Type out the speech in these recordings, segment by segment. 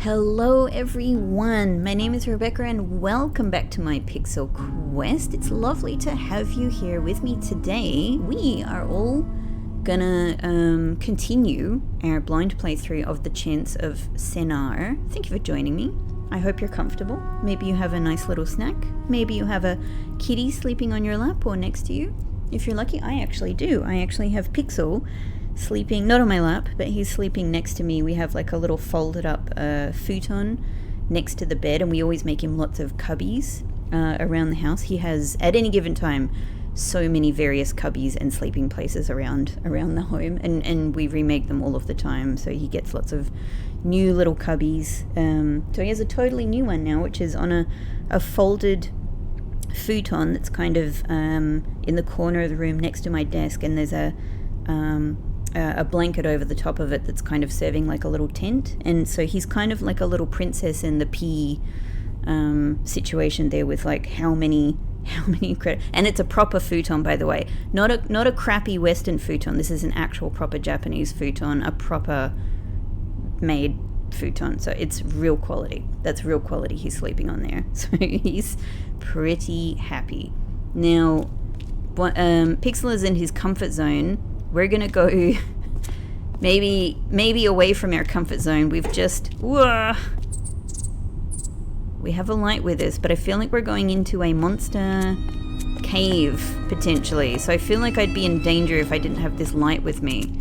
Hello everyone, my name is Rebecca and welcome back to my Pixel Quest. It's lovely to have you here with me today. We are all gonna continue our blind playthrough of the Chants of Sennaar. Thank you for joining me. I hope you're comfortable. Maybe you have a nice little snack. Maybe you have a kitty sleeping on your lap or next to you. If you're lucky, I actually do. I actually have Pixel sleeping, not on my lap, but he's sleeping next to me. We have like a little folded up futon next to the bed, and we always make him lots of cubbies around the house. He has, at any given time, so many various cubbies and sleeping places around the home, and we remake them all of the time, so he gets lots of new little cubbies. So he has a totally new one now, which is on a folded futon that's kind of in the corner of the room next to my desk, and there's a blanket over the top of it that's kind of serving like a little tent. And so he's kind of like a little Princess and the Pea situation there, with like how many and it's a proper futon, by the way, not a crappy Western futon. This is an actual proper Japanese futon, a proper made futon, so it's real quality. That's real quality he's sleeping on there. So he's pretty happy now. Pixel is in his comfort zone. We're gonna go maybe away from our comfort zone. We have a light with us, but I feel like we're going into a monster cave potentially. So I feel like I'd be in danger if I didn't have this light with me.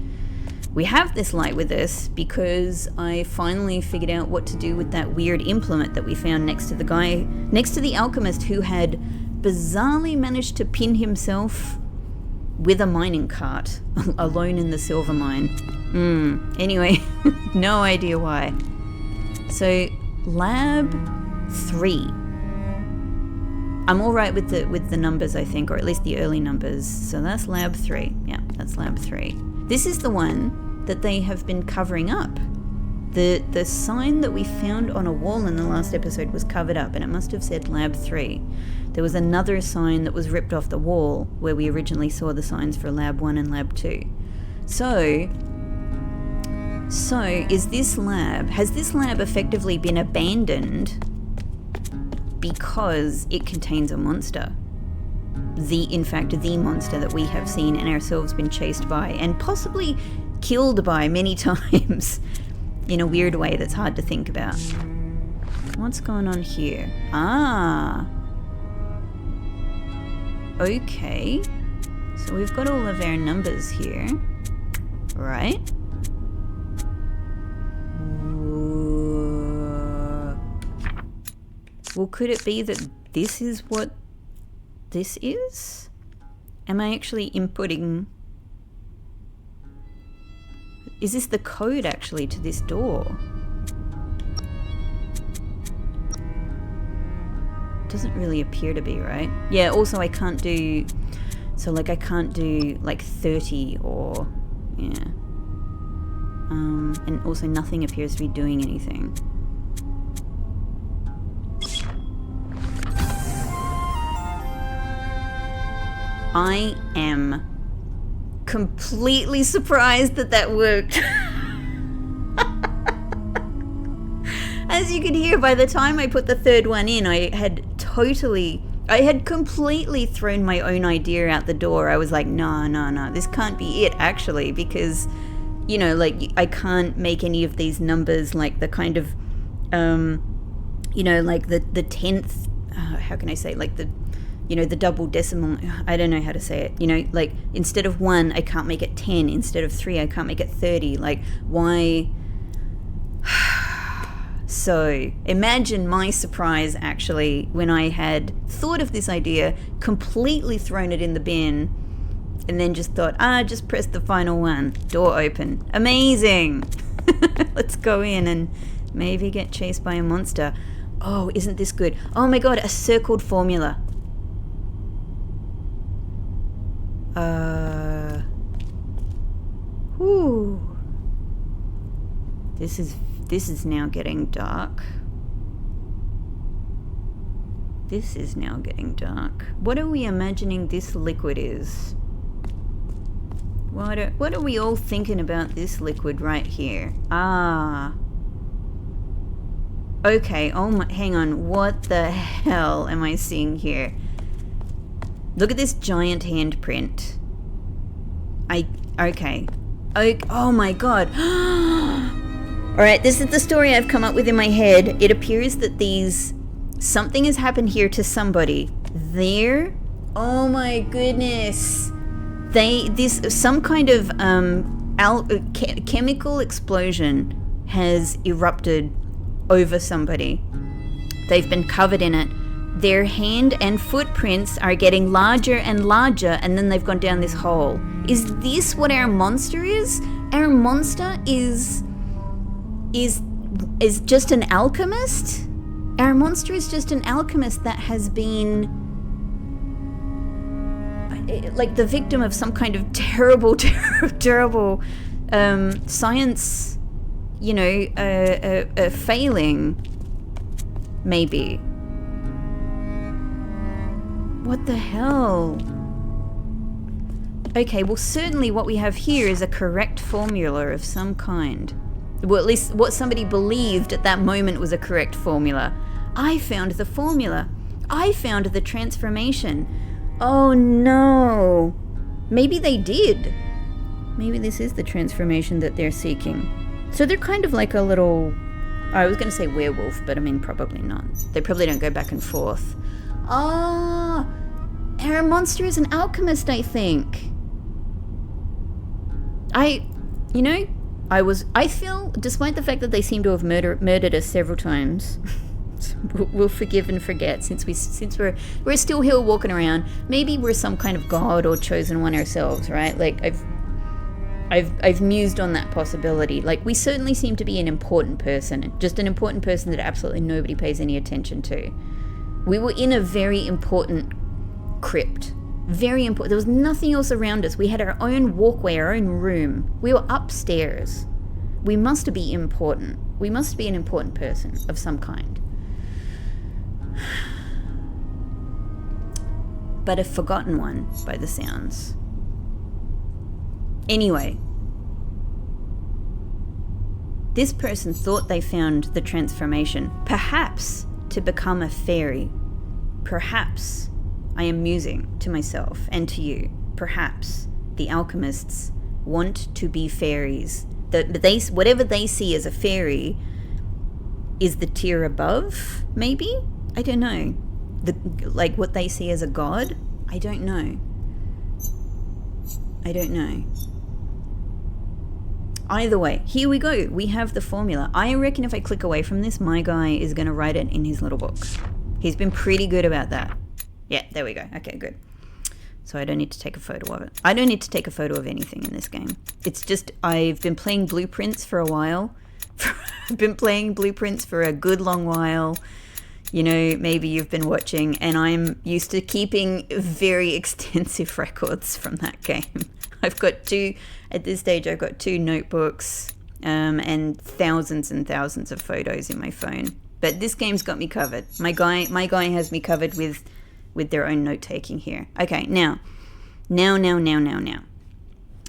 We have this light with us because I finally figured out what to do with that weird implement that we found next to the alchemist, who had bizarrely managed to pin himself with a mining cart alone in the silver mine. Anyway, no idea why. So lab 3. I'm all right with the numbers, I think, or at least the early numbers. So that's lab 3. Yeah, that's lab 3. This is the one that they have been covering up. The sign that we found on a wall in the last episode was covered up, and it must have said lab 3. There was another sign that was ripped off the wall where we originally saw the signs for lab 1 and lab 2. So has this lab effectively been abandoned because it contains a monster? In fact, the monster that we have seen and ourselves been chased by and possibly killed by many times in a weird way that's hard to think about. What's going on here? Okay, so we've got all of our numbers here, right? Well, could it be that this is what this is? Am I actually inputting? Is this the code actually to this door? Doesn't really appear to be, right? Yeah, also I can't do, so like I can't do like 30 or, yeah. And also nothing appears to be doing anything. I am completely surprised that worked. As you can hear, by the time I put the third one in, I had completely thrown my own idea out the door. I was like, no, this can't be it, actually, because, you know, like, I can't make any of these numbers like the kind of, you know, like the 10th, how can I say, like the, you know, the double decimal, I don't know how to say it, you know, like, instead of 1, I can't make it 10, instead of 3, I can't make it 30, like, why? So imagine my surprise, actually, when I had thought of this idea, completely thrown it in the bin, and then just thought, just press the final one, door open. Amazing. Let's go in and maybe get chased by a monster. Oh, isn't this good? Oh my god, a circled formula. Whew. This is now getting dark. This is now getting dark. What are we imagining this liquid is? What are we all thinking about this liquid right here? Okay, oh my, hang on. What the hell am I seeing here? Look at this giant handprint. Okay. Oh my god. Alright, this is the story I've come up with in my head. It appears that something has happened here to somebody. Oh my goodness. Some kind of chemical explosion has erupted over somebody. They've been covered in it. Their hand and footprints are getting larger and larger, and then they've gone down this hole. Is this what our monster is? Our monster is just an alchemist? Our monster is just an alchemist that has been like the victim of some kind of terrible science, failing, maybe. What the hell? Okay, well, certainly what we have here is a correct formula of some kind. Well, at least what somebody believed at that moment was a correct formula. I found the formula. I found the transformation. Oh no. Maybe they did. Maybe this is the transformation that they're seeking. So they're kind of like a little... I was going to say werewolf, but I mean probably not. They probably don't go back and forth. Ah, our monster is an alchemist, I think. I feel, despite the fact that they seem to have murdered us several times, we'll forgive and forget since we're still here walking around. Maybe we're some kind of god or chosen one ourselves, right? Like I've mused on that possibility. Like, we certainly seem to be an important person, just an important person that absolutely nobody pays any attention to. We were in a very important crypt. Very important. There was nothing else around us. We had our own walkway, our own room. We were upstairs. We must be important. We must be an important person of some kind. But a forgotten one, by the sounds. Anyway, this person thought they found the transformation, perhaps to become a fairy. Perhaps I am musing to myself and to you. Perhaps the alchemists want to be fairies. Whatever they see as a fairy is the tier above, maybe? I don't know. Like what they see as a god? I don't know. Either way, here we go. We have the formula. I reckon if I click away from this, my guy is going to write it in his little book. He's been pretty good about that. Yeah, there we go. Okay, good. So I don't need to take a photo of it. I don't need to take a photo of anything in this game. It's just, I've been playing Blueprints for a while. I've been playing Blueprints for a good long while. You know, maybe you've been watching, and I'm used to keeping very extensive records from that game. At this stage, I've got 2 notebooks and thousands of photos in my phone. But this game's got me covered. My guy has me covered with their own note-taking here. Okay, now.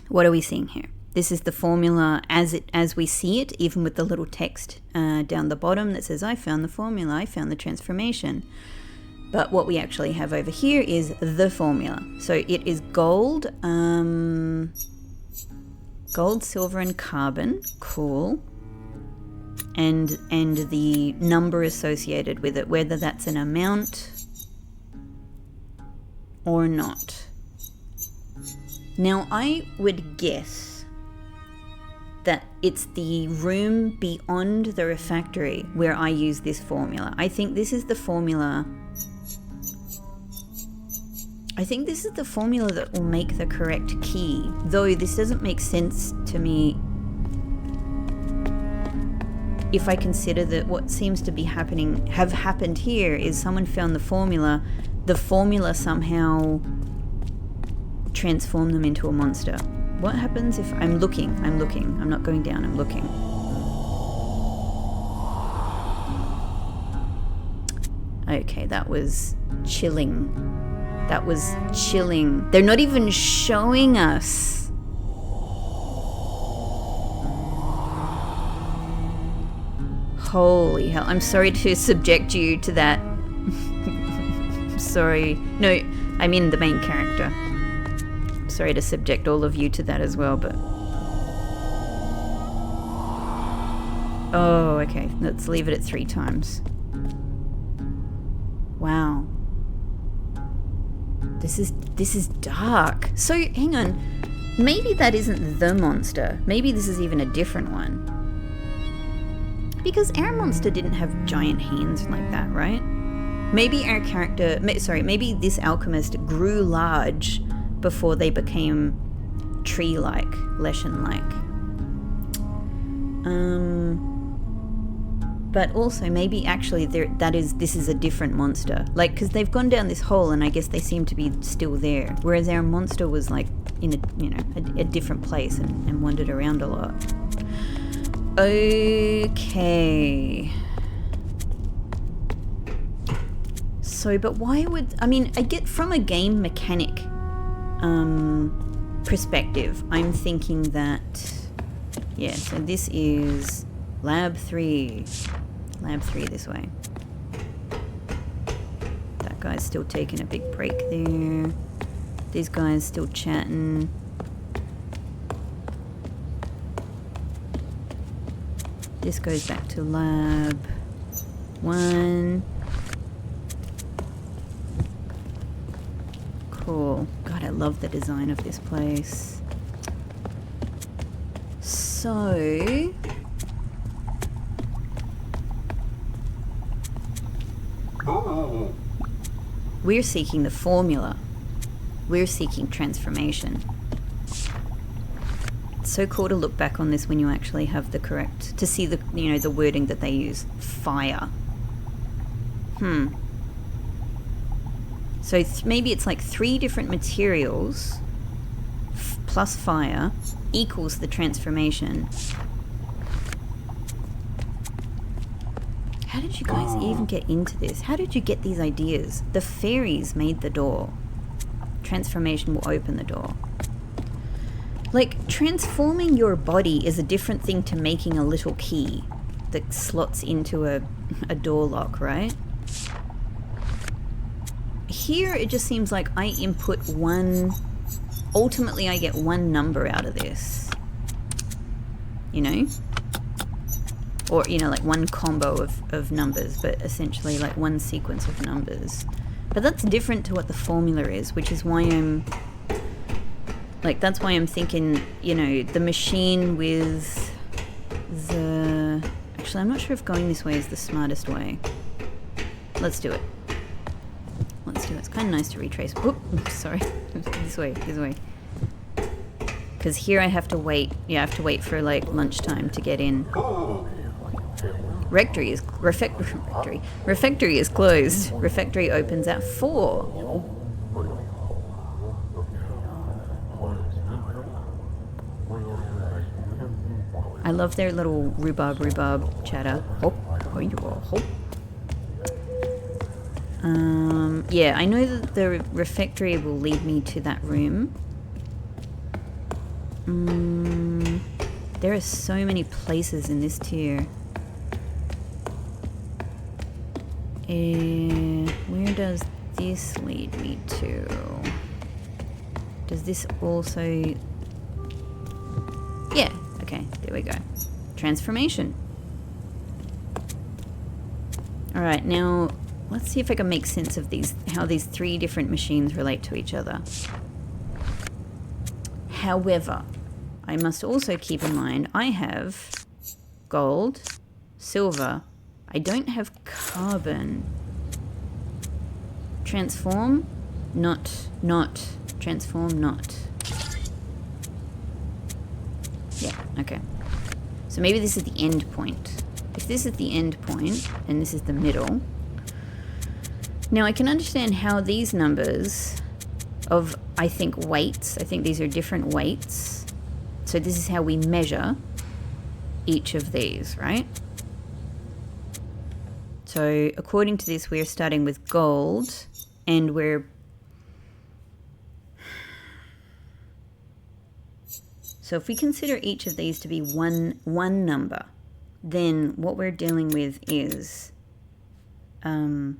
What are we seeing here? This is the formula as we see it, even with the little text down the bottom that says, I found the formula, I found the transformation. But what we actually have over here is the formula. So it is gold, silver, and carbon. Cool. And the number associated with it, whether that's an amount or not. Now, I would guess that it's the room beyond the refectory where I use this formula. I think this is the formula. I think this is the formula that will make the correct key, though this doesn't make sense to me if I consider that what seems to be have happened here is someone found the formula somehow transformed them into a monster. What happens if I'm looking, I'm not going down, I'm looking. Okay, that was chilling. They're not even showing us. Holy hell. I'm sorry to subject you to that. Sorry. No, I mean the main character. Sorry to subject all of you to that as well, but... Oh, okay. Let's leave it at 3 times. Wow. This is dark. So, hang on. Maybe that isn't the monster. Maybe this is even a different one. Because our monster didn't have giant hands like that, right? Maybe our character... maybe this alchemist grew large before they became tree-like, Leshen-like. But also, maybe actually this is a different monster. Like, because they've gone down this hole and I guess they seem to be still there. Whereas our monster was like in a different place and wandered around a lot. Okay. So, but why would... I mean, I get from a game mechanic perspective, I'm thinking that... Yeah, so this is Lab 3. Lab 3 this way. That guy's still taking a big break there. These guys still chatting. This goes back to Lab 1. Cool. God, I love the design of this place. So... We're seeking the formula. We're seeking transformation. It's so cool to look back on this when you actually have the correct... To see the, the wording that they use. Fire. So maybe it's like 3 different materials plus fire equals the transformation. How did you guys even get into this? How did you get these ideas? The fairies made the door. Transformation will open the door. Like, transforming your body is a different thing to making a little key that slots into a door lock, right? Here, it just seems like I input one... Ultimately, I get one number out of this. Or, like one combo of numbers, but essentially like one sequence of numbers. But that's different to what the formula is, which is why I'm... Like, that's why I'm thinking, the machine with the... Actually, I'm not sure if going this way is the smartest way. Let's do it. Let's do it. It's kind of nice to retrace. Oop, sorry. This way. Because here I have to wait. Yeah, I have to wait for, like, lunchtime to get in. Refectory is closed. Refectory opens at 4. I love their little rhubarb chatter. Yeah, I know that the refectory will lead me to that room. There are so many places in this tier. Where does this lead me to? Does this also... Yeah, okay, there we go. Transformation. Alright, now let's see if I can make sense of how these 3 different machines relate to each other. However, I must also keep in mind I have gold, silver. I don't have carbon. Transform, not. Transform, not. Yeah, okay. So maybe this is the end point. If this is the end point, and this is the middle... Now I can understand how these numbers of, I think, weights, I think these are different weights. So this is how we measure each of these, right? So according to this, we're starting with gold, and we're... So if we consider each of these to be one number, then what we're dealing with is the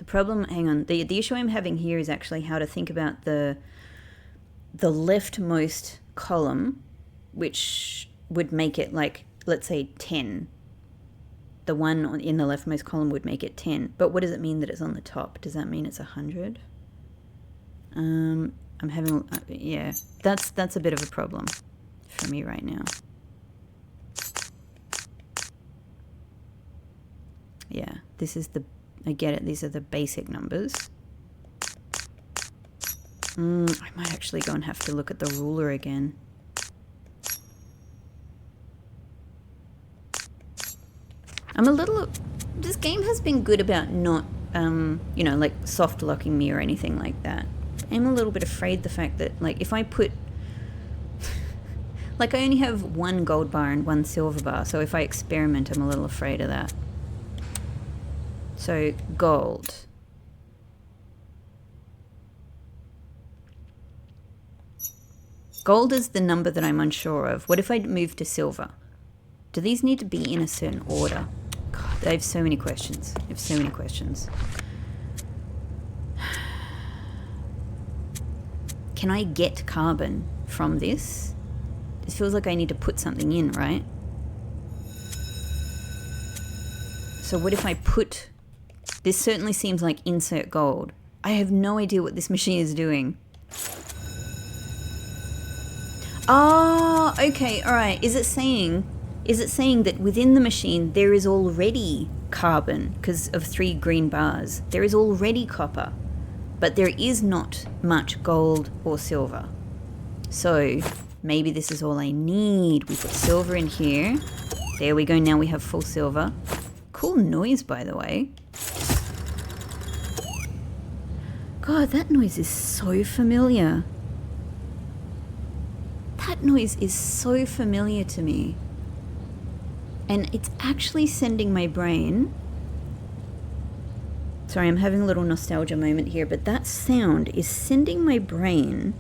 problem, hang on, the issue I'm having here is actually how to think about the leftmost column, which would make it like, let's say 10. The one in the leftmost column would make it 10. But what does it mean that it's on the top? Does that mean it's 100? I'm having, yeah, that's a bit of a problem for me right now. Yeah, this is the, I get it, these are the basic numbers. I might actually go and have to look at the ruler again. I'm a little, this game has been good about not, you know, like soft locking me or anything like that. I'm a little bit afraid the fact that, like, if I put, like, I only have one gold bar and one silver bar, so if I experiment, I'm a little afraid of that. So, gold. Gold is the number that I'm unsure of. What if I move to silver? Do these need to be in a certain order? God, I have so many questions. I have so many questions. Can I get carbon from this? It feels like I need to put something in, right? So what if I put... This certainly seems like insert gold. I have no idea what this machine is doing. Oh, okay, all right. Is it saying that within the machine there is already carbon because of 3 green bars? There is already copper, but there is not much gold or silver. So maybe this is all I need. We put silver in here. There we go. Now we have full silver. Cool noise, by the way. God, that noise is so familiar. That noise is so familiar to me. And it's actually sending my brain... Sorry, I'm having a little nostalgia moment here, but that sound is sending my brain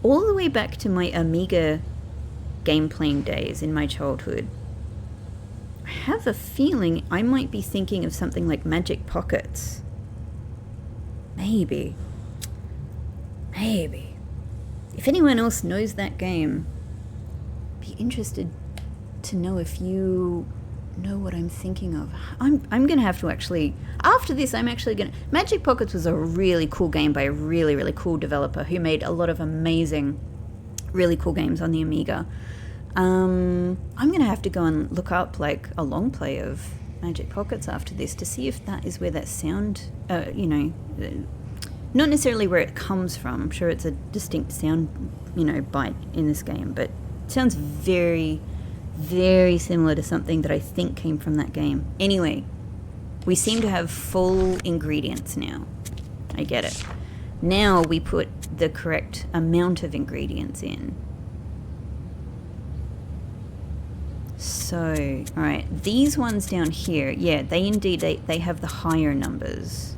all the way back to my Amiga game playing days in my childhood. I have a feeling I might be thinking of something like Magic Pockets. Maybe. Maybe. If anyone else knows that game, be interested to know if you know what I'm thinking of. I'm going to have to actually... After this, I'm actually going to... Magic Pockets was a really cool game by a really, really cool developer who made a lot of amazing, really cool games on the Amiga. I'm going to have to go and look up, like, a long play of Magic Pockets after this to see if that is where that sound, you know... not necessarily where it comes from. I'm sure it's a distinct sound, you know, bite in this game, but it sounds very, very similar to something that I think came from that game. Anyway, we seem to have full ingredients now. I get it. Now we put the correct amount of ingredients in. So, all right, these ones down here, yeah, they indeed, they have the higher numbers.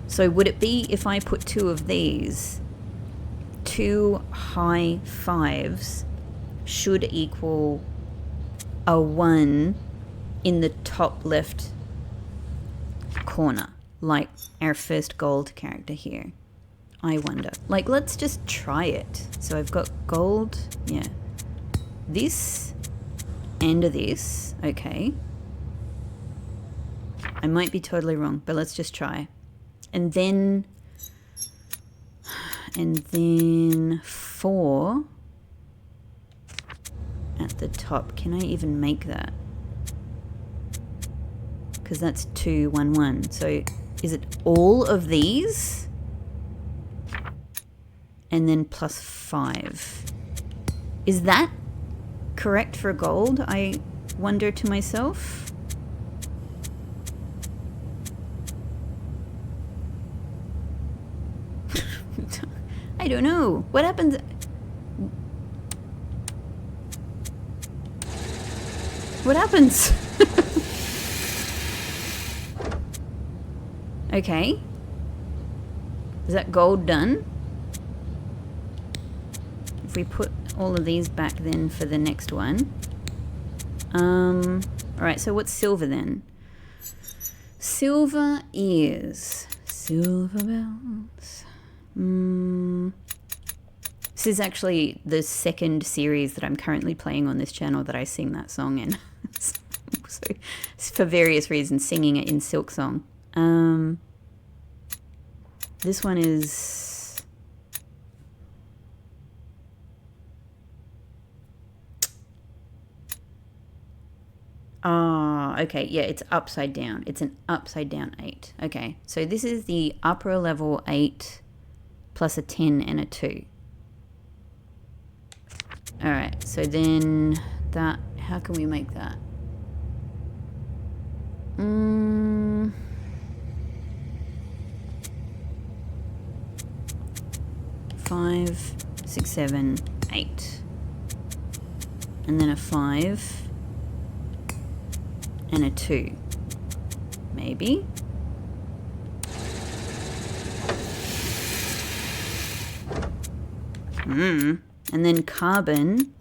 So would it be if I put 2 of these, 2 high 5s should equal a 1 in the top left corner, like our first gold character here? I wonder. Like, let's just try it. So I've got gold, yeah. This and this, okay. I might be totally wrong, but let's just try. And then 4 at the top. Can I even make that? Because that's 2, 1, 1. So is it all of these? And then plus 5. Is that correct for gold? I wonder to myself. I don't know. What happens? What happens? Okay. Is that gold done? If we put all of these back then for the next one. Alright, so what's silver then? Silver is... Silver bells. This is actually the second series that I'm currently playing on this channel that I sing that song in. So, for various reasons, singing it in Silk Song. This one is... Oh, okay, yeah, it's upside down. It's an upside down 8. Okay, so this is the upper level 8 plus a 10 and a 2. Alright, so then that, how can we make that? 5, 6, 7, 8. And then a 5 and a 2. Maybe. And then carbon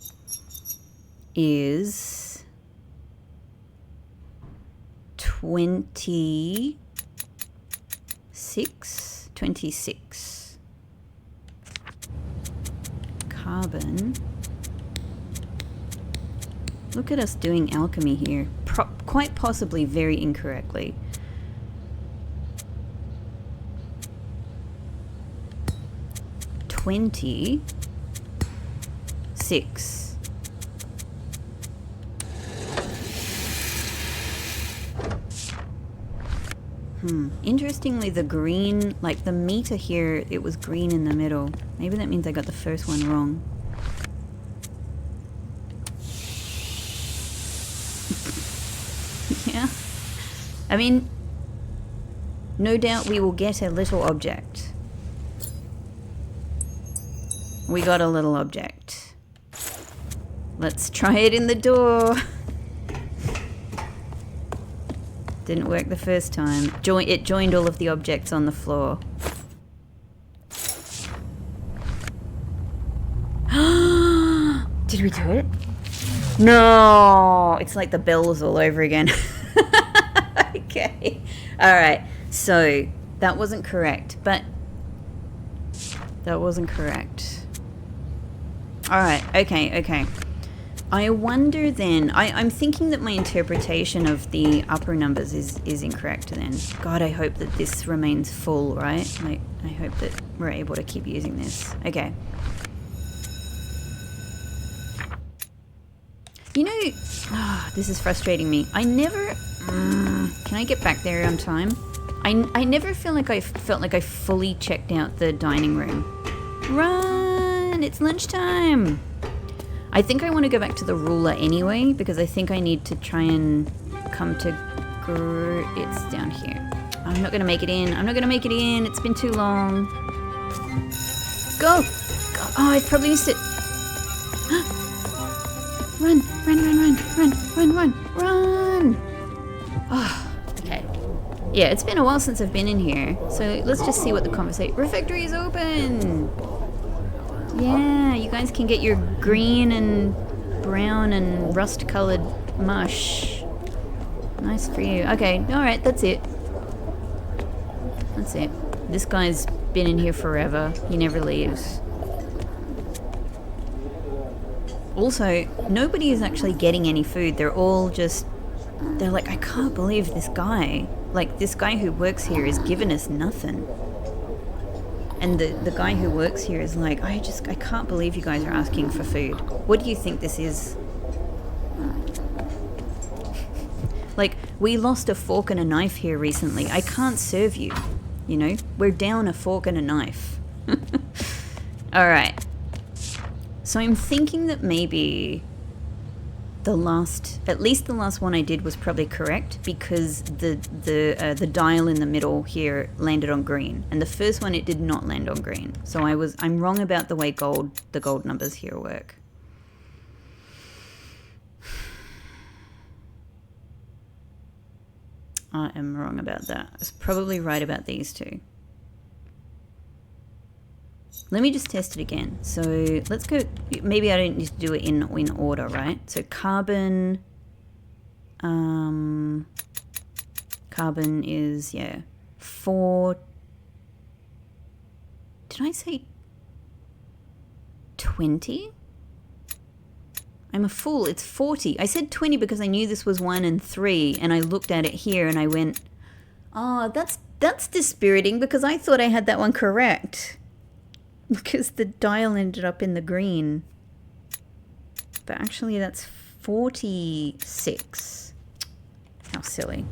is 26. 26. Carbon. Look at us doing alchemy here. Quite possibly very incorrectly. $26. Interestingly, the green, like the meter here, it was green in the middle. Maybe that means I got the first one wrong. Yeah. I mean, no doubt we will get a little object. We got a little object. Let's try it in the door. Didn't work the first time. It joined all of the objects on the floor. Did we do it? No! It's like the bells all over again. Okay. Alright. So, that wasn't correct. But... that wasn't correct. Alright. Okay. I wonder then, I'm thinking that my interpretation of the upper numbers is incorrect then. God, I hope that this remains full, right? I hope that we're able to keep using this. Okay. You know, this is frustrating me. I never, can I get back there on time? I never felt like I fully checked out the dining room. Run, it's lunchtime. I think I want to go back to the ruler anyway, because I think I need to try and come to... it's down here. I'm not going to make it in. It's been too long. Go! Oh, I probably missed it. Run! Oh, okay. Yeah, it's been a while since I've been in here, so let's just see what the conversation... Refectory is open! Yeah, you guys can get your green and brown and rust-colored mush. Nice for you. Okay, alright, that's it. That's it. This guy's been in here forever. He never leaves. Also, nobody is actually getting any food. They're all just... they're like, I can't believe this guy. Like, this guy who works here is giving us nothing. And the guy who works here is like, I can't believe you guys are asking for food. What do you think this is? Like, we lost a fork and a knife here recently. I can't serve you. You know? We're down a fork and a knife. Alright. So I'm thinking that maybe at least the last one I did was probably correct, because the dial in the middle here landed on green, and the first one it did not land on green. So I'm wrong about the way the gold numbers here work. I am wrong about that. I was probably right about these two. Let me just test it again. So let's go, maybe I don't need to do it in order, right? So carbon is, yeah, 4. Did I say 20? I'm a fool. It's 40. I said 20 because I knew this was 1 and 3, and I looked at it here and I went, oh, that's dispiriting because I thought I had that one correct. Because the dial ended up in the green. But actually that's 46. How silly.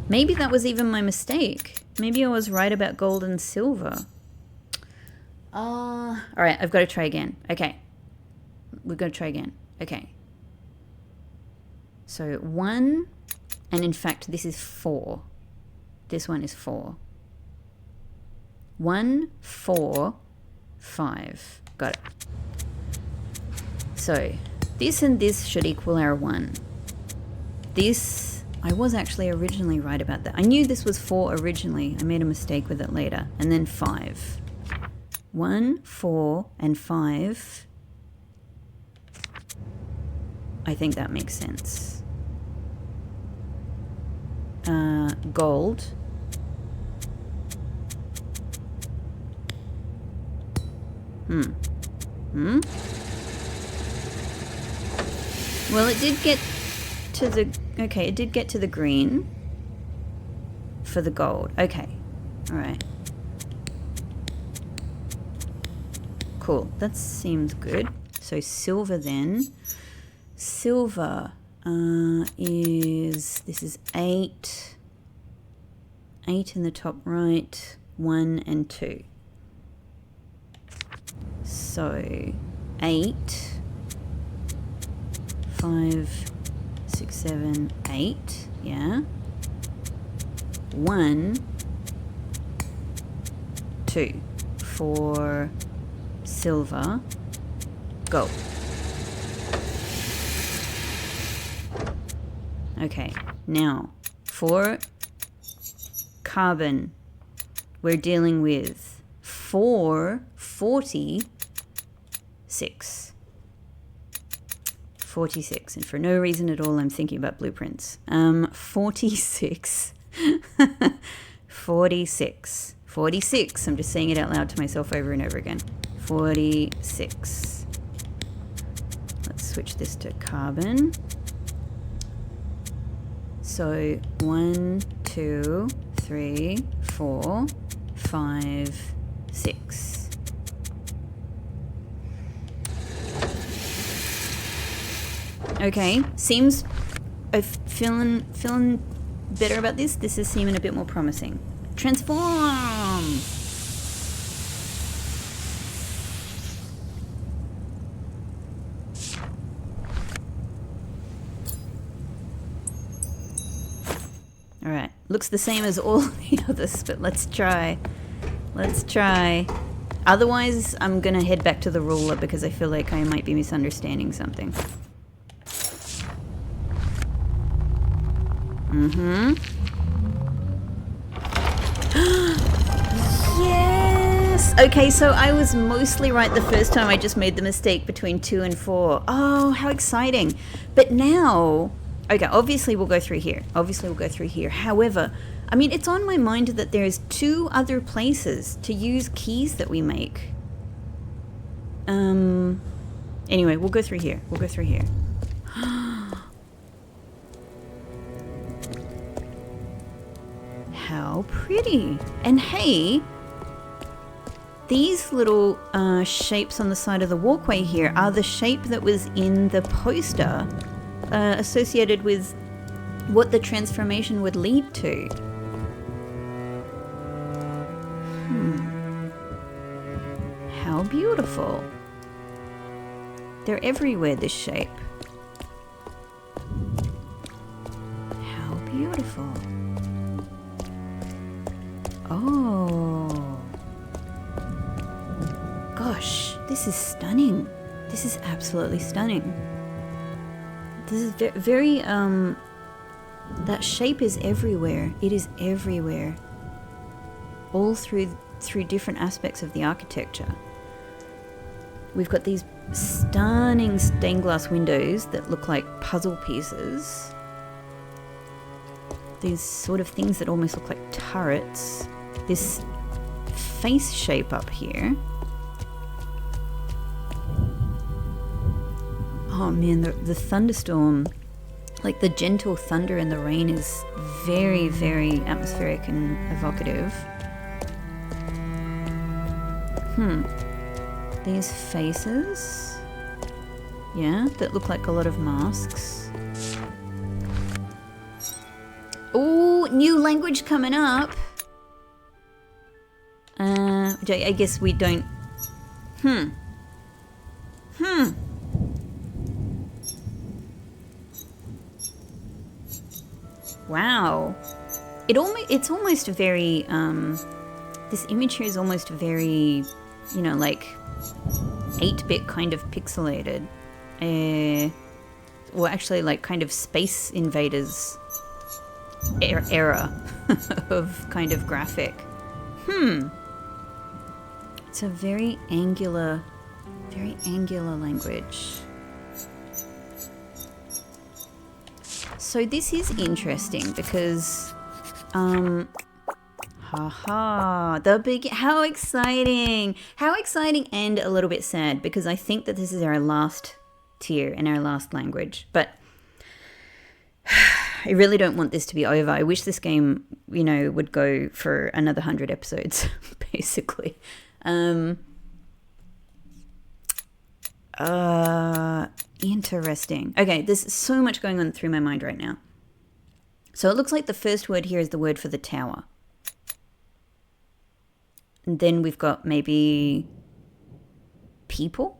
Maybe that was even my mistake. Maybe I was right about gold and silver. Alright, I've got to try again. Okay. We've got to try again. Okay. So 1, and in fact this is 4. This one is 4. 1, 4, 5. Got it. So this and this should equal our 1. This, I was actually originally right about that. I knew this was 4 originally. I made a mistake with it later. And then 5. 1, 4, and 5. I think that makes sense. Gold. Well, it did get to the... Okay, it did get to the green for the gold. Okay. Alright. Cool. That seems good. So silver then. Silver is... This is 8. 8 in the top right. 1 and 2. So 8, 5, 6, 7, 8, yeah. 1, 2 for silver, gold. Okay, now for carbon, we're dealing with 4, 40, 6. 46, and for no reason at all I'm thinking about blueprints. 46. 46. 46. I'm just saying it out loud to myself over and over again. 46. Let's switch this to carbon. So 1, 2, 3, 4, 5, 6. Okay, seems I'm feeling better about this. This is seeming a bit more promising. Transform! Alright, looks the same as all the others, but let's try. Let's try. Otherwise, I'm gonna head back to the ruler because I feel like I might be misunderstanding something. Yes! Okay, so I was mostly right the first time. I just made the mistake between 2 and 4. Oh, how exciting. But now... Okay, obviously we'll go through here. However, I mean, it's on my mind that there's 2 other places to use keys that we make. Anyway, we'll go through here. How pretty. And hey, these little shapes on the side of the walkway here are the shape that was in the poster associated with what the transformation would lead to. How beautiful. They're everywhere, this shape. How beautiful. Oh. Gosh, this is stunning. This is absolutely stunning. This is very, that shape is everywhere. It is everywhere. All through different aspects of the architecture. we've got these stunning stained glass windows that look like puzzle pieces. These sort of things that almost look like turrets. This face shape up here. Oh man, the thunderstorm, like the gentle thunder and the rain is very, very atmospheric and evocative. These faces, yeah, that look like a lot of masks. Oh, new language coming up. I guess we don't. Wow. It's almost very, this image here is almost very, you know, like 8-bit kind of pixelated. Well, actually like kind of Space Invaders era of kind of graphic. It's a very angular language. So this is interesting because, how exciting and a little bit sad, because I think that this is our last tier and our last language, but I really don't want this to be over. I wish this game, you know, would go for another 100 episodes, basically. Interesting. Okay, there's so much going on through my mind right now. So it looks like the first word here is the word for the tower. And then we've got maybe people.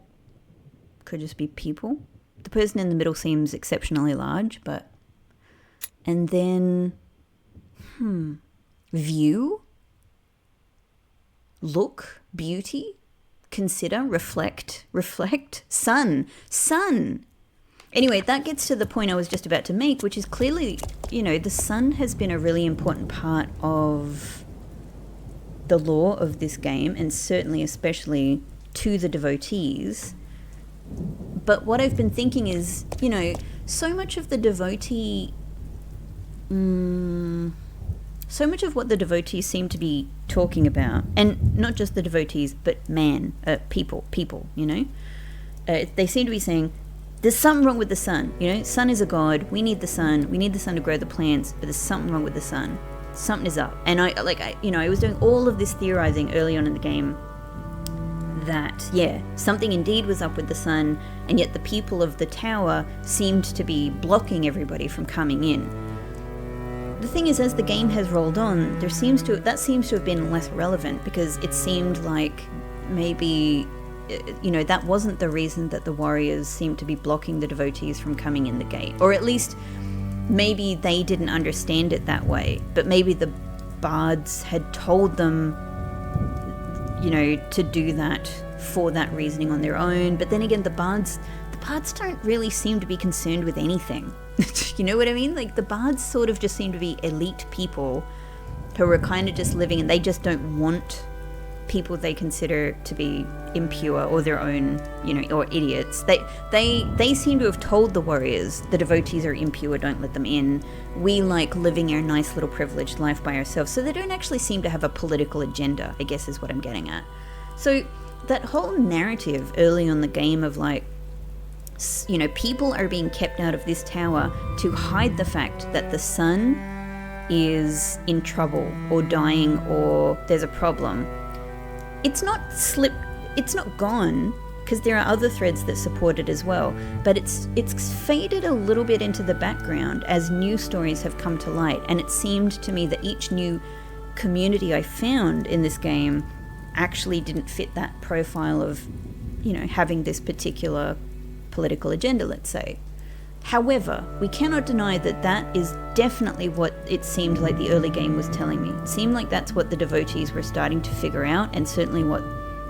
Could just be people. The person in the middle seems exceptionally large, but... And then... View. Look. Beauty. Consider. Reflect. Sun. Anyway, that gets to the point I was just about to make, which is clearly, you know, the sun has been a really important part of the lore of this game, and certainly especially to the devotees. But what I've been thinking is, you know, so much of the devotee... so much of what the devotees seem to be talking about, and not just the devotees, but people, you know? They seem to be saying, there's something wrong with the sun, you know? Sun is a god, we need the sun to grow the plants, but there's something wrong with the sun. Something is up. And I was doing all of this theorizing early on in the game that, yeah, something indeed was up with the sun, and yet the people of the tower seemed to be blocking everybody from coming in. The thing is, as the game has rolled on, that seems to have been less relevant, because it seemed like maybe, you know, that wasn't the reason that the warriors seemed to be blocking the devotees from coming in the gate. Or at least maybe they didn't understand it that way, but maybe the bards had told them, you know, to do that for that reasoning on their own. But then again, the bards don't really seem to be concerned with anything. You know what I mean? Like, the bards sort of just seem to be elite people who are kind of just living, and they just don't want people they consider to be impure or their own, you know, or idiots. They seem to have told the warriors, the devotees are impure, don't let them in. We like living our nice little privileged life by ourselves. So they don't actually seem to have a political agenda, I guess is what I'm getting at. So that whole narrative early on the game of, like, you know, people are being kept out of this tower to hide the fact that the sun is in trouble or dying or there's a problem. It's not gone, because there are other threads that support it as well, but it's faded a little bit into the background as new stories have come to light. And it seemed to me that each new community I found in this game actually didn't fit that profile of, you know, having this particular political agenda, let's say. However, we cannot deny that that is definitely what it seemed like the early game was telling me. It seemed like that's what the devotees were starting to figure out, and certainly what,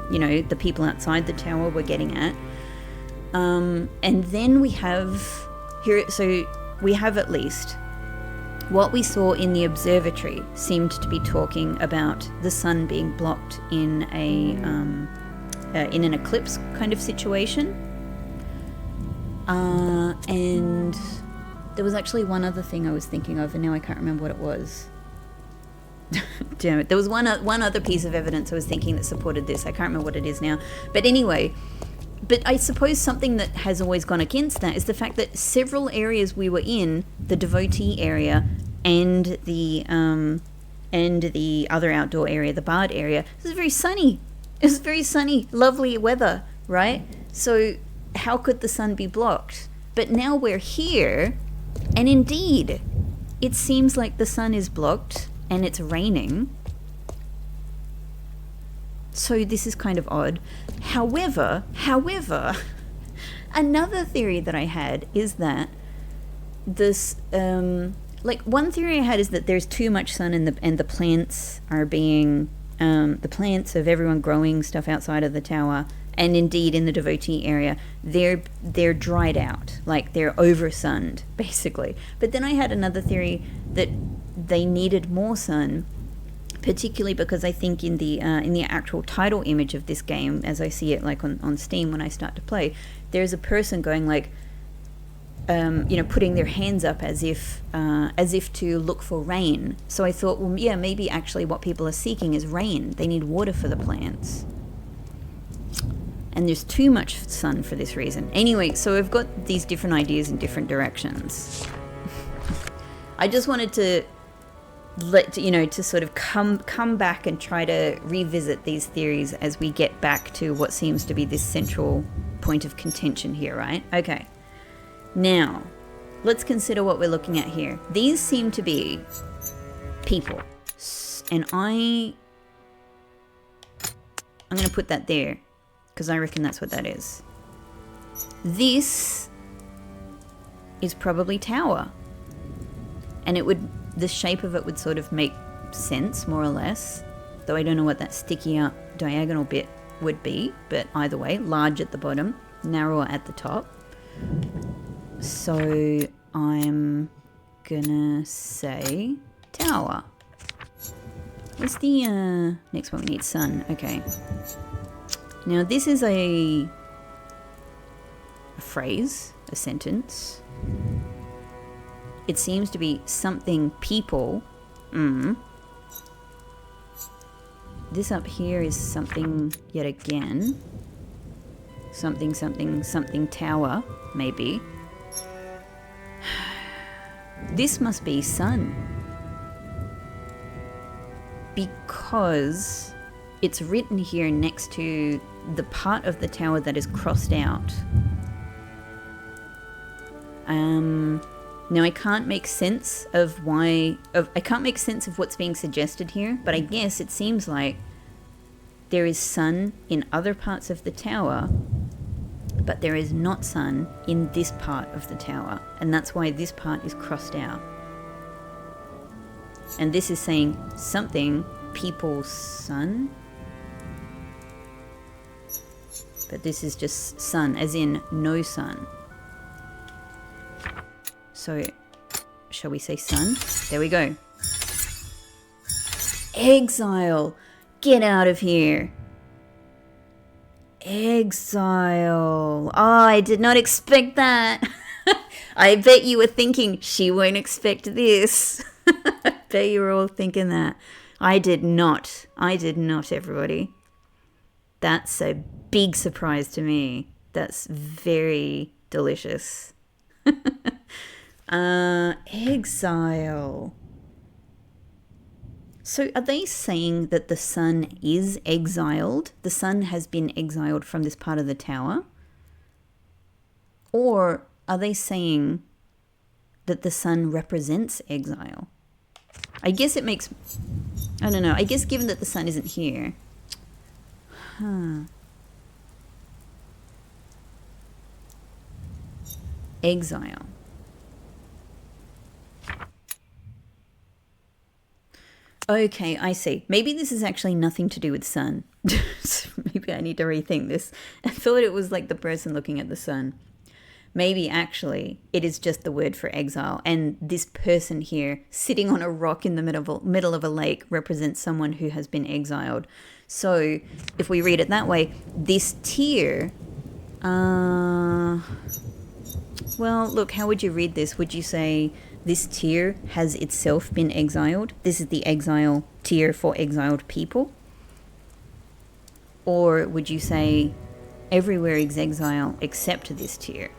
you know, the people outside the tower were getting at. And then we have here, so we have at least what we saw in the observatory seemed to be talking about the sun being blocked in a in an eclipse kind of situation. And there was actually one other thing I was thinking of, and now I can't remember what it was. Damn it. There was one other piece of evidence I was thinking that supported this. I can't remember what it is now. But anyway, but I suppose something that has always gone against that is the fact that several areas we were in, the devotee area and the other outdoor area, the bard area, it was very sunny. It was very sunny, lovely weather, right? So how could the sun be blocked? But now we're here, and indeed, it seems like the sun is blocked and it's raining. So this is kind of odd. However, another theory that I had is that this, like one theory I had is that there's too much sun and the plants are being, the plants of everyone growing stuff outside of the tower, and indeed in the devotee area, they're dried out, like they're oversunned, basically. But then I had another theory that they needed more sun, particularly because I think in the actual title image of this game, as I see it like on Steam when I start to play, there's a person going like, putting their hands up as if to look for rain. So I thought, well, yeah, maybe actually what people are seeking is rain. They need water for the plants. And there's too much sun for this reason. Anyway, so I've got these different ideas in different directions. I just wanted to to sort of come back and try to revisit these theories as we get back to what seems to be this central point of contention here, right? Okay. Now, let's consider what we're looking at here. These seem to be people. And I'm going to put that there because I reckon that's what that is. This is probably tower. And the shape of it would sort of make sense, more or less. Though I don't know what that sticky up diagonal bit would be. But either way, large at the bottom, narrower at the top. So I'm gonna say tower. What's the next one? We need sun. Okay. Now this is a phrase, a sentence. It seems to be something people. This up here is something yet again. Something, something, something tower, maybe. This must be sun. Because it's written here next to the part of the tower that is crossed out. Now I can't make sense of what's being suggested here, but I guess it seems like there is sun in other parts of the tower, but there is not sun in this part of the tower, and that's why this part is crossed out. And this is saying something, people's sun, but this is just sun, as in no sun. So, shall we say sun? There we go. Exile! Get out of here! Exile! Oh, I did not expect that! I bet you were thinking, she won't expect this. I bet you were all thinking that. I did not. I did not, everybody. That's a big surprise to me. That's very delicious. Exile. So are they saying that the sun is exiled? The sun has been exiled from this part of the tower? Or are they saying that the sun represents exile? I guess it makes... I don't know. I guess given that the sun isn't here... Exile. Okay, I see. Maybe this is actually nothing to do with sun. Maybe I need to rethink this. I thought it was like the person looking at the sun. maybe actually it is just the word for exile, and this person here sitting on a rock in the middle of a lake represents someone who has been exiled. So if we read it that way, this tear, well, look, how would you read this? Would you say this tear has itself been exiled? This is the exile tear for exiled people? Or would you say everywhere is exile except this tear?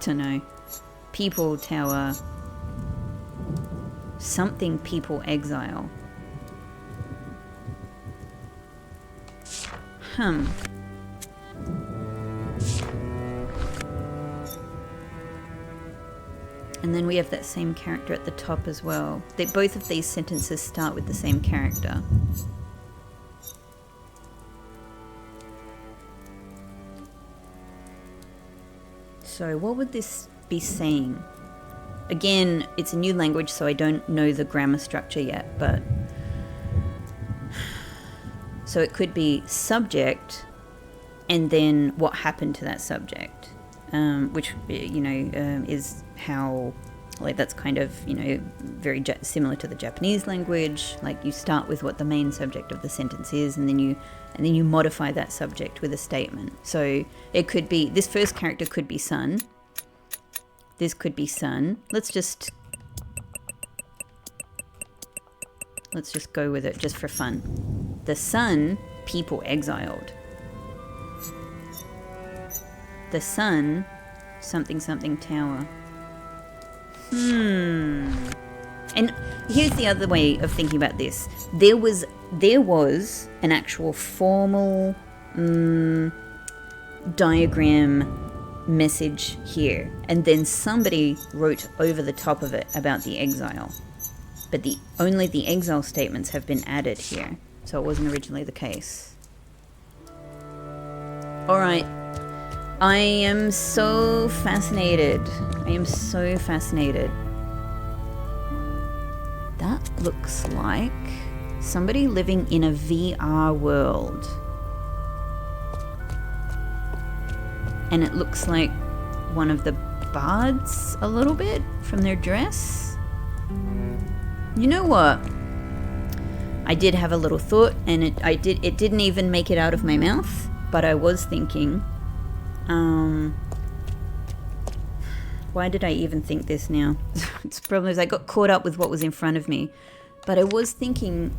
Don't know. People tower. Something people exile. And then we have that same character at the top as well. Both of these sentences start with the same character. So what would this be saying? Again, it's a new language, so I don't know the grammar structure yet, but... So it could be subject, and then what happened to that subject, which, is how... Like, that's kind of, very similar to the Japanese language. Like, you start with what the main subject of the sentence is, and then you modify that subject with a statement. So it could be, this first character could be sun. This could be sun. Let's just go with it just for fun. The sun, people exiled. The sun, something something tower. And here's the other way of thinking about this. There was an actual formal diagram message here, and then somebody wrote over the top of it about the exile. But only the exile statements have been added here, so it wasn't originally the case. Alright. I am so fascinated. That looks like somebody living in a VR world. And it looks like one of the bards a little bit from their dress. You know what? I did have a little thought, and it didn't even make it out of my mouth, but I was thinking, why did I even think this now? It's probably because I got caught up with what was in front of me. But I was thinking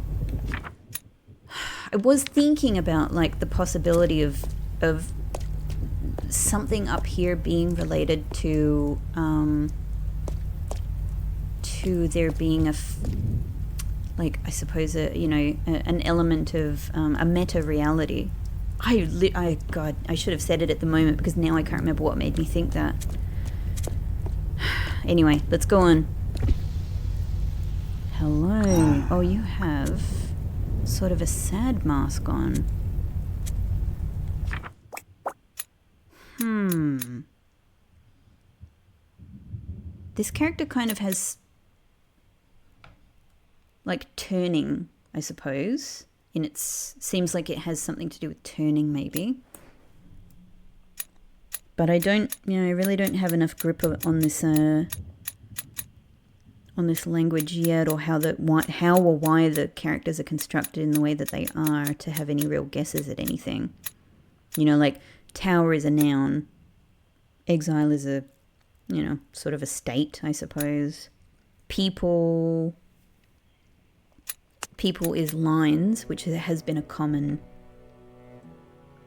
about, like, the possibility of something up here being related to there being I suppose an element of a meta reality. God, I should have said it at the moment, because now I can't remember what made me think that. Anyway, let's go on. Hello. Oh, you have sort of a sad mask on. This character kind of has, like, turning, I suppose. Seems like it has something to do with turning, maybe. But I really don't have enough grip on this language yet, or how or why the characters are constructed in the way that they are, to have any real guesses at anything. Like, tower is a noun. Exile is a, sort of a state, I suppose. People is lines, which has been a common...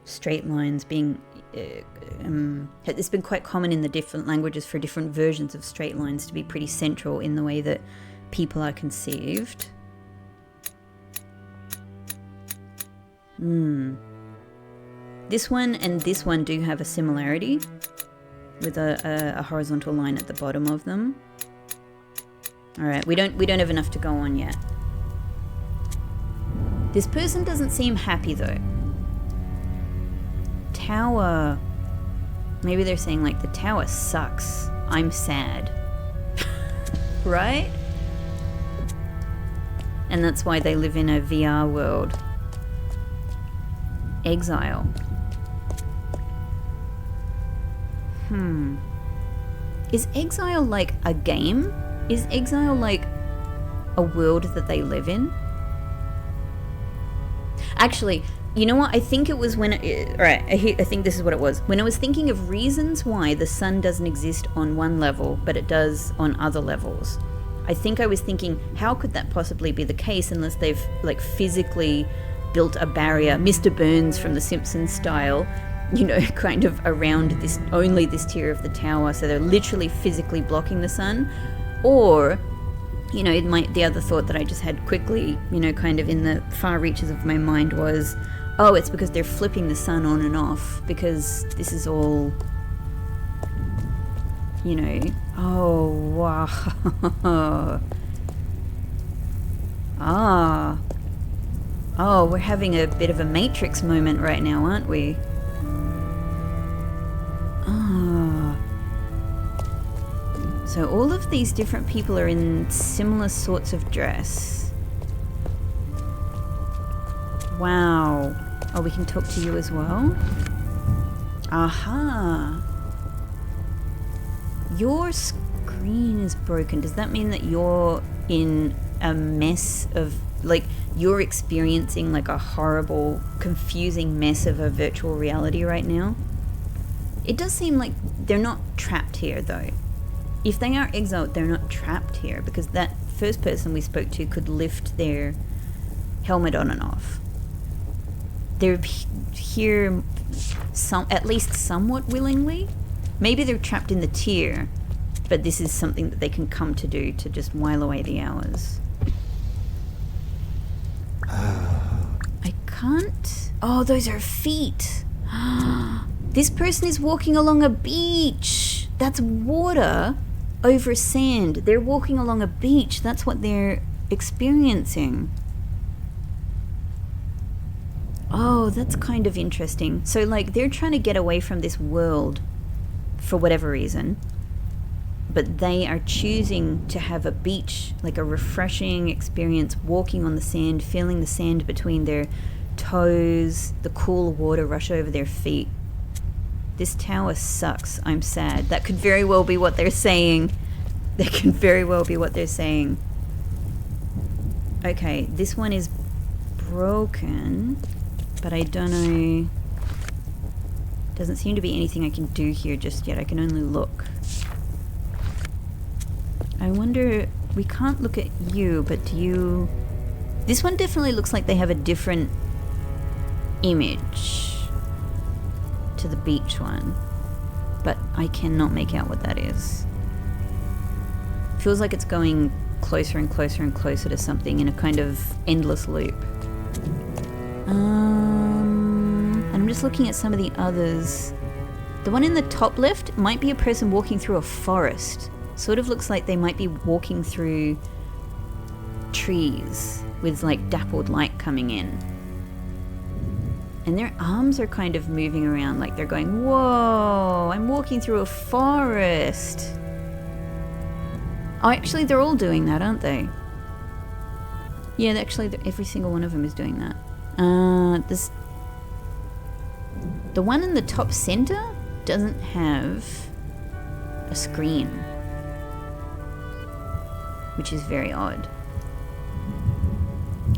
Straight lines being... it's been quite common in the different languages for different versions of straight lines to be pretty central in the way that people are conceived. This one and this one do have a similarity, with a horizontal line at the bottom of them. Alright, we don't have enough to go on yet. This person doesn't seem happy though. Tower. Maybe they're saying, like, the tower sucks. I'm sad. Right? And that's why they live in a VR world. Exile. Is exile like a game? Is exile like a world that they live in? Actually, you know what? I think it was when... Alright, I think this is what it was. When I was thinking of reasons why the sun doesn't exist on one level, but it does on other levels. I think I was thinking, how could that possibly be the case unless they've, like, physically built a barrier, Mr. Burns from The Simpsons style, you know, kind of around this, only this tier of the tower, so they're literally physically blocking the sun. Or, you know, the other thought that I just had quickly, you know, kind of in the far reaches of my mind was, oh, it's because they're flipping the sun on and off, because this is all, you know, oh, wow. Oh, we're having a bit of a Matrix moment right now, aren't we? So all of these different people are in similar sorts of dress. Wow. Oh, we can talk to you as well? Aha. Your screen is broken. Does that mean that you're in a mess of, like, you're experiencing like a horrible, confusing mess of a virtual reality right now? It does seem like they're not trapped here, though. If they are exiled, they're not trapped here, because that first person we spoke to could lift their helmet on and off. They're here at least somewhat willingly. Maybe they're trapped in the tier, but this is something that they can come to do to just while away the hours. I can't... Oh, those are feet. This person is walking along a beach. That's water over sand. They're walking along a beach. That's what they're experiencing. Oh, that's kind of interesting. So, like, they're trying to get away from this world for whatever reason, but they are choosing to have a beach, like a refreshing experience, walking on the sand, feeling the sand between their toes, the cool water rush over their feet. This tower sucks. I'm sad. That could very well be what they're saying. That could very well be what they're saying. Okay, this one is broken, but I don't know. Doesn't seem to be anything I can do here just yet. I can only look. I wonder... We can't look at you, but do you... This one definitely looks like they have a different image to the beach one, but I cannot make out what that is. Feels like it's going closer and closer and closer to something in a kind of endless loop. I'm just looking at some of the others. The one in the top left might be a person walking through a forest. Sort of looks like they might be walking through trees with like dappled light coming in. And their arms are kind of moving around like they're going, whoa, I'm walking through a forest. Oh, actually, they're all doing that, aren't they? Yeah, actually, every single one of them is doing that. The one in the top center doesn't have a screen, which is very odd.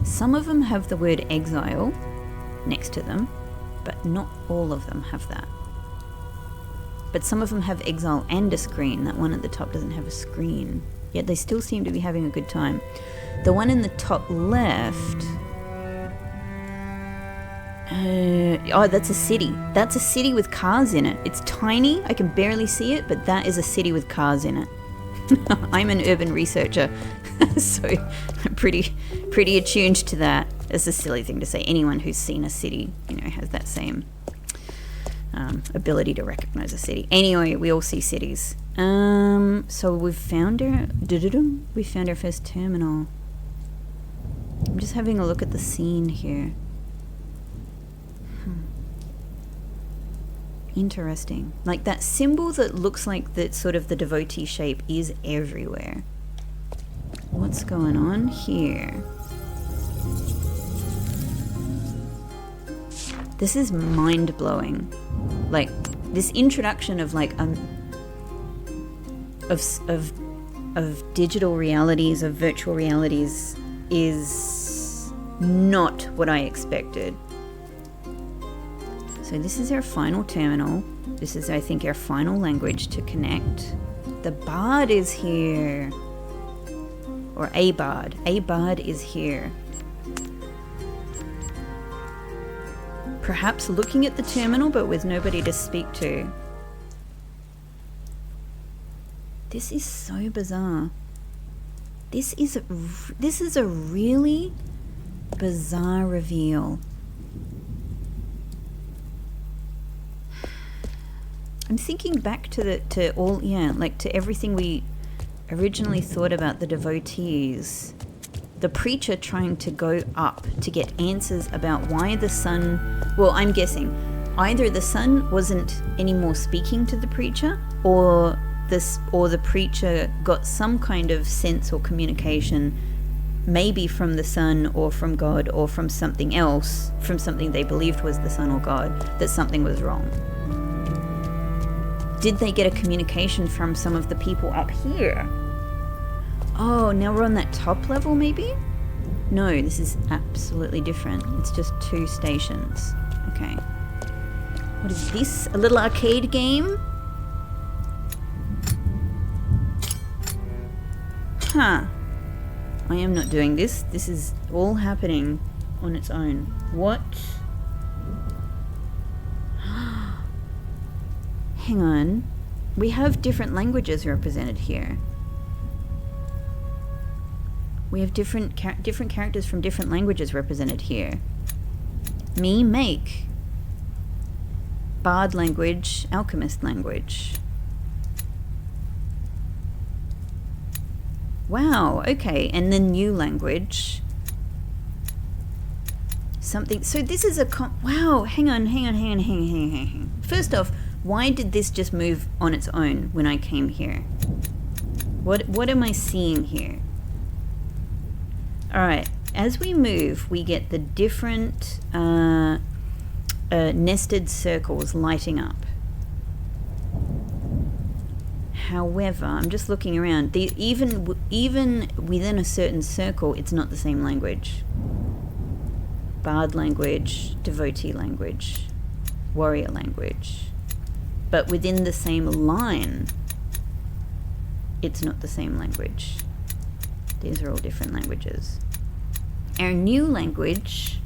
Some of them have the word exile next to them, but not all of them have that. But some of them have exile and a screen. That one at the top doesn't have a screen, yet they still seem to be having a good time. The one in the top left... oh, that's a city. That's a city with cars in it. It's tiny, I can barely see it, but that is a city with cars in it. I'm an urban researcher, so I'm pretty attuned to that. It's a silly thing to say. Anyone who's seen a city, you know, has that same ability to recognize a city. Anyway, we all see cities. So we've found our... We found our first terminal. I'm just having a look at the scene here. Interesting. Like that symbol that looks like that sort of the devotee shape is everywhere. What's going on here? This is mind-blowing. Like this introduction of like of digital realities, of virtual realities, is not what I expected. So this is our final terminal. This is, I think, our final language to connect. The bard is here. Or a bard. A bard is here. Perhaps looking at the terminal, but with nobody to speak to. This is so bizarre. This is a really bizarre reveal. I'm thinking back to everything we originally thought about the devotees. The preacher trying to go up to get answers about why the sun, well, I'm guessing either the sun wasn't anymore speaking to the preacher, or the preacher got some kind of sense or communication, maybe from the sun or from God or from something else, from something they believed was the sun or God, that something was wrong. Did they get a communication from some of the people up here? Oh, now we're on that top level maybe? No, this is absolutely different. It's just 2 stations. Okay. What is this? A little arcade game? Huh. I am not doing this. This is all happening on its own. What? Hang on. We have different languages represented here. We have different characters from different languages represented here. Me, make. Bard language, alchemist language. Wow, okay, and then new language. Something, so this is wow, hang on. First off, why did this just move on its own when I came here? What am I seeing here? Alright, as we move, we get the different nested circles lighting up. However, I'm just looking around. Even within a certain circle, it's not the same language. Bard language, devotee language, warrior language. But within the same line, it's not the same language. These are all different languages. Our new language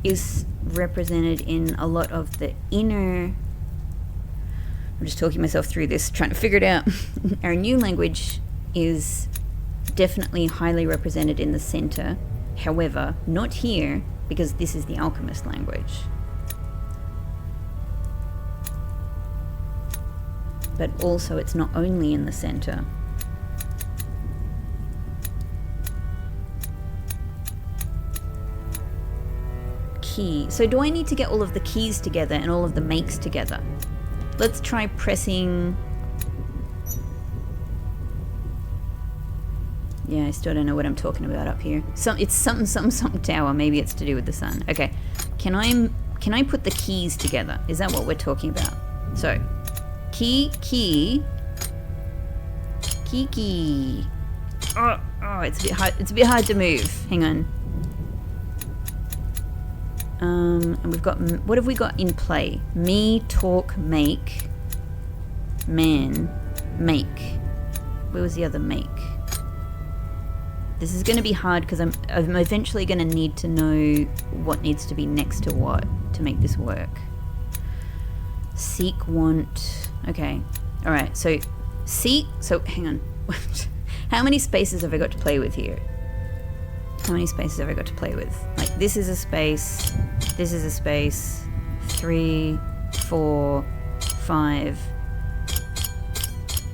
is represented in a lot of the inner... I'm just talking myself through this, trying to figure it out. Our new language is definitely highly represented in the center. However, not here, because this is the alchemist language. But also it's not only in the center. Key. So do I need to get all of the keys together and all of the makes together? Let's try pressing... Yeah, I still don't know what I'm talking about up here. It's something tower. Maybe it's to do with the sun. Okay. Can I put the keys together? Is that what we're talking about? So, key. Oh, it's a bit hard. It's a bit hard to move. Hang on. And we've got, what have we got in play? Me, talk, make, man, make. Where was the other make? This is going to be hard because I'm eventually going to need to know what needs to be next to what to make this work. Seek, want. Okay. All right. So seek. So hang on. How many spaces have I got to play with here? How many spaces have I got to play with? Like, this is a space, this is a space, 3, 4, 5,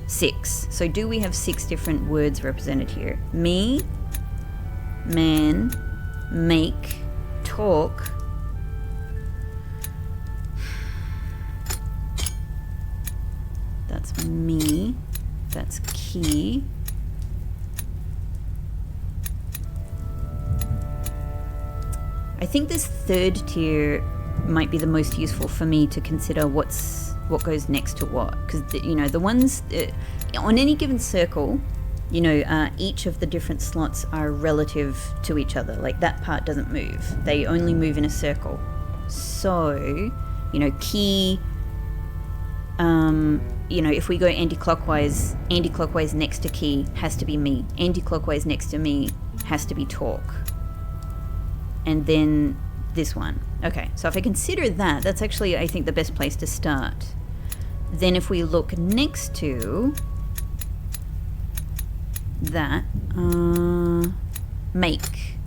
6. So do we have 6 different words represented here? Me, man, make, talk. That's me, that's key. I think this third tier might be the most useful for me to consider what goes next to what, because the ones on any given circle, each of the different slots are relative to each other. Like that part doesn't move; they only move in a circle. So, key. If we go anti-clockwise next to key has to be me. Anti-clockwise next to me has to be talk. And then this one. Okay, so if I consider that, that's actually, I think, the best place to start. Then if we look next to that, make.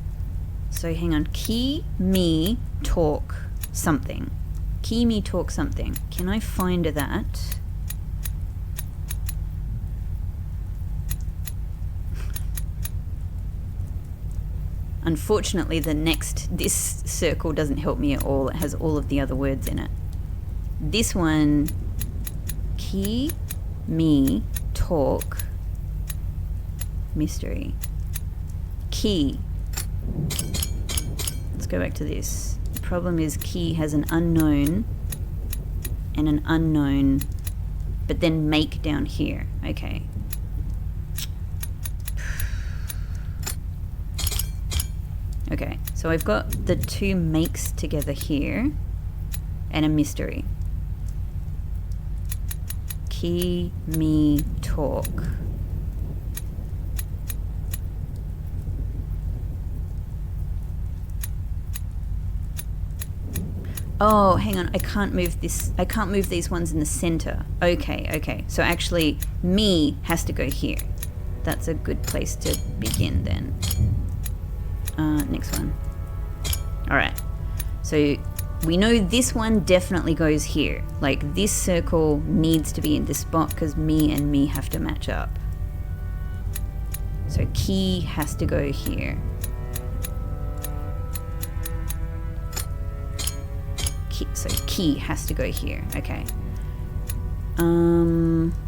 So hang on, key, me, talk, something. Key, me, talk, something. Can I find that? Unfortunately, this circle doesn't help me at all. It has all of the other words in it. This one, key, me, talk, mystery. Key. Let's go back to this. The problem is key has an unknown and an unknown, but then make down here. Okay. Okay, so I've got the two makes together here and a mystery. Key, me, talk. Oh, hang on, I can't move this. I can't move these ones in the center. Okay. So actually, me has to go here. That's a good place to begin then. Next one. All right. So we know this one definitely goes here. Like this circle needs to be in this spot because me and me have to match up. So key has to go here. So key has to go here. Okay.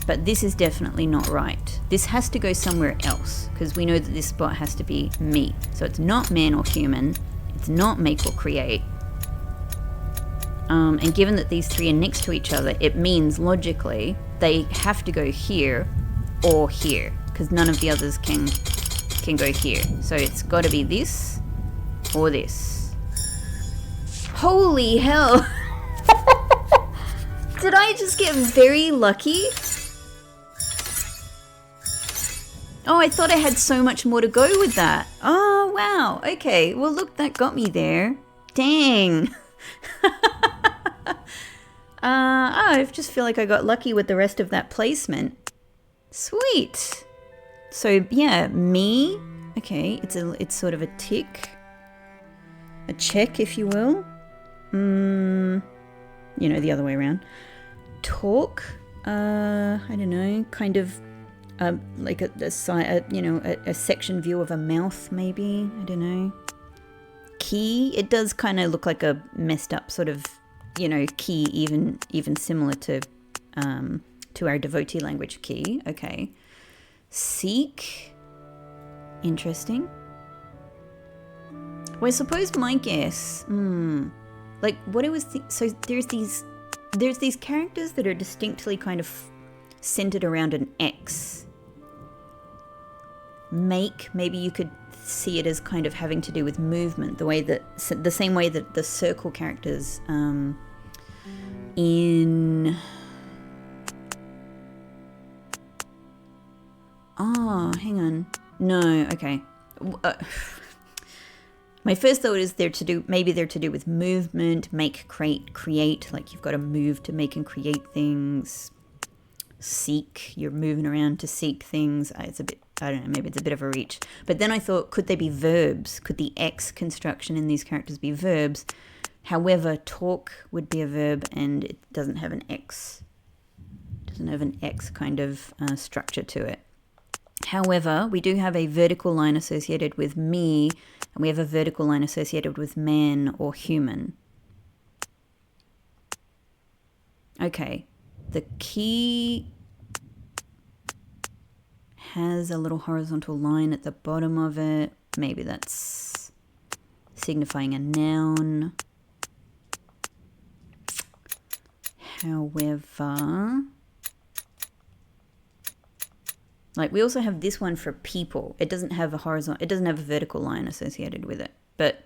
But this is definitely not right. This has to go somewhere else because we know that this spot has to be me. So it's not man or human. It's not make or create. And given that these three are next to each other, it means logically they have to go here or here because none of the others can go here. So it's got to be this or this. Holy hell! Did I just get very lucky? Oh, I thought I had so much more to go with that. Oh, wow. Okay. Well, look, that got me there. Dang. I just feel like I got lucky with the rest of that placement. Sweet. So, yeah, me. Okay, it's sort of a tick. A check, if you will. The other way around. Talk, I don't know, kind of like a section view of a mouth, maybe. I don't know. Key, it does kind of look like a messed up sort of, key, even similar to our devotee language key. Okay. Seek, interesting. Well, I suppose my guess, like what it was. So there's these characters that are distinctly kind of centered around an X. Make, maybe you could see it as kind of having to do with movement, the same way that the circle characters in. Oh, hang on. No, okay. My first thought is they're to do with movement, make, create, like you've got to move to make and create things. Seek, you're moving around to seek things. It's a bit, I don't know, maybe it's a bit of a reach. But then I thought, could they be verbs? Could the X construction in these characters be verbs? However, talk would be a verb and it doesn't have an X. It doesn't have an X kind of structure to it. However, we do have a vertical line associated with me, and we have a vertical line associated with man or human. Okay, the key has a little horizontal line at the bottom of it. Maybe that's signifying a noun. However, like we also have this one for people. It doesn't have a horizontal, it doesn't have a vertical line associated with it, but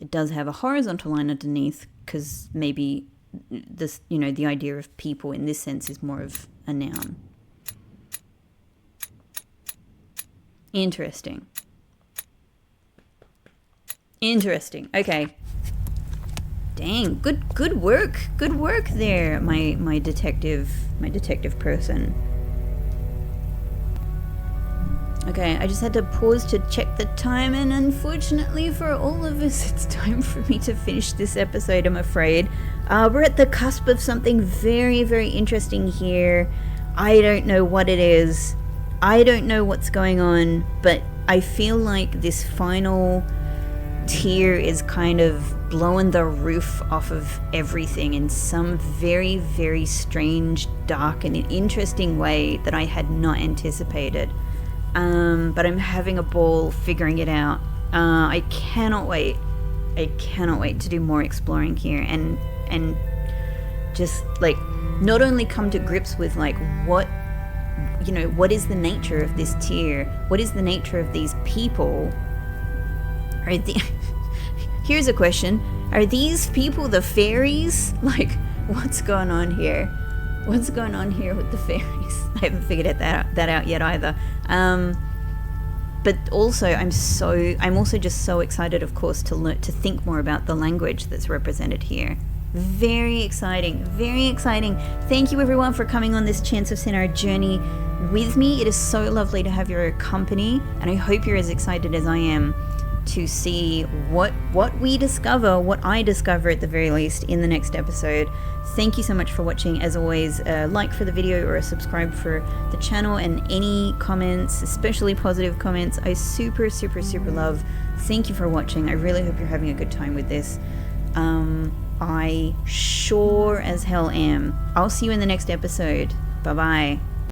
it does have a horizontal line underneath because maybe this, you know, the idea of people in this sense is more of a noun. Interesting. Interesting. Okay. Dang, good work. Good work there, my detective person. Okay, I just had to pause to check the time, and unfortunately for all of us, it's time for me to finish this episode, I'm afraid. We're at the cusp of something very, very interesting here. I don't know what it is. I don't know what's going on, but I feel like this final tier is kind of blowing the roof off of everything in some very, very strange, dark, and interesting way that I had not anticipated. But I'm having a ball figuring it out. I cannot wait. I cannot wait to do more exploring here and just like not only come to grips with like what, you know, what is the nature of this tier? What is the nature of these people? Here's a question. Are these people the fairies? Like, what's going on here? What's going on here with the fairies? I haven't figured that out yet either. But also, I'm also just so excited, of course, to think more about the language that's represented here. Very exciting, very exciting. Thank you everyone for coming on this Chants of Sennaar journey with me. It is so lovely to have your company, and I hope you're as excited as I am to see what we discover, what I discover at the very least in the next episode. Thank you so much for watching. As always, like for the video or a subscribe for the channel, and any comments, especially positive comments, I super love. Thank you for watching. I really hope you're having a good time with this. I sure as hell am. I'll see you in the next episode. Bye bye.